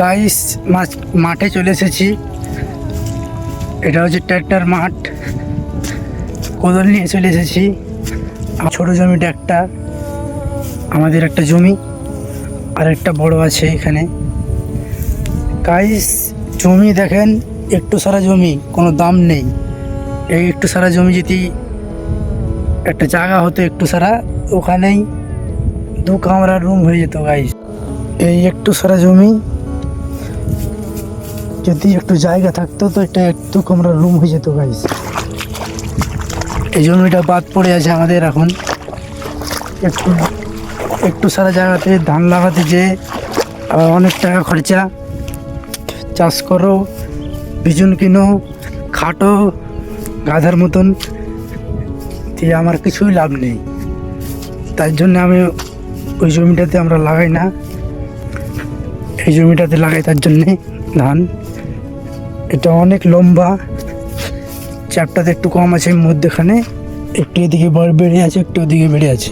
Guys মাঠে চলে এসেছি। এটা হচ্ছে ট্র্যাক্টর মাঠ। কোদাল নিয়ে চলে এসেছি। ছোট জমিটা একটা, আমাদের একটা জমি আর একটা বড় আছে এখানে। গাইস জমি দেখেন, একটু সারা জমি, কোনো দাম নেই। এই একটু সারা জমি যদি একটা জায়গা হতো একটু সারা, ওখানেই 2 কামরার রুম হয়ে যেত গাইস। এই একটু সারা জমি যদি একটু জায়গা থাকতো তো এটা 2 কামরার রুম হয়ে যেত গাইস। এই জমিটা বাদ পড়ে আছে আমাদের এখন। একটু সারা জায়গাতে ধান লাগাতে যে অনেক টাকা খরচা। চাষ করো, বিচুন কিনো, খাটো গাধার মতন, দিয়ে আমার কিছুই লাভ নেই। তার জন্য আমি ওই জমিটাতে আমরা লাগাই না, এই জমিটাতে লাগাই তার জন্যে ধান। এটা অনেক লম্বা, চ্যাপটাতে একটু কম আছে, মধ্যখানে একটু এদিকে বেড়ে আছে, একটু ওদিকে বেড়ে আছে।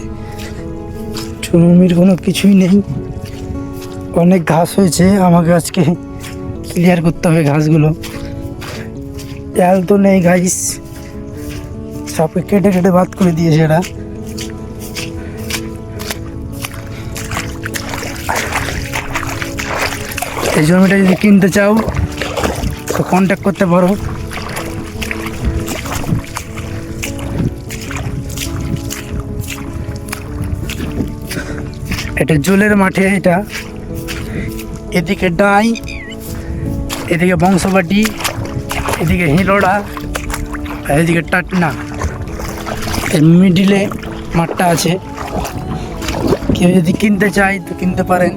জমির কোনো কিছুই নেই, অনেক ঘাস হয়েছে। আমাকে আজকে ক্লিয়ার করতে হবে ঘাসগুলো। তেল তো নেই গাইস, সবকে কেটে কেটে বাদ করে দিয়েছে এরা। এই জমিটা যদি কিনতে চাও তো কন্ট্যাক্ট করতে পারো। এটা জলের মাঠে। এটা এদিকে ডাই, এদিকে বংশবাটি, এদিকে হিলোড়া, আর এদিকে টাটনা। এর মিডিলে মাঠটা আছে। কেউ যদি কিনতে চায় তো কিনতে পারেন।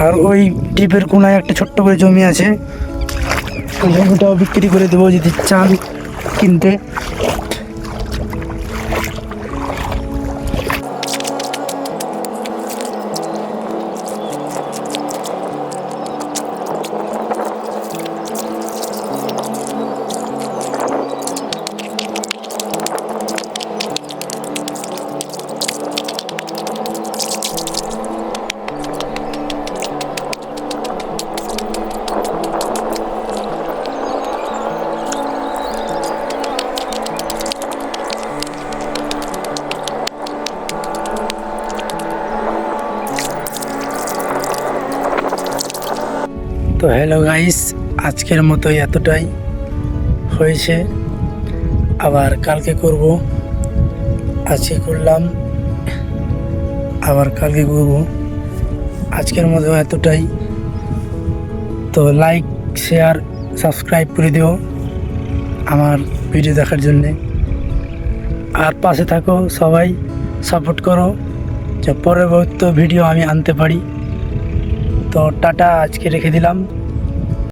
আর ওই ডিপের কোনায় একটা ছোট্ট করে জমি আছে, ওই জমিটাও বিক্রি করে দেবো যদি চান কিনতে। তো হ্যালো গাইস, আজকের মতো এতটাই হয়েছে। আবার কালকে করব। আজকে করলাম, আবার কালকে করব। আজকের মতো এতটাই। তো লাইক, শেয়ার, সাবস্ক্রাইব করে দিও আমার ভিডিও দেখার জন্যে। আর পাশে থাকো, সবাই সাপোর্ট করো যে পরবর্তী ভিডিও আমি আনতে পারি। তো টাটা, আজকে রেখে দিলাম।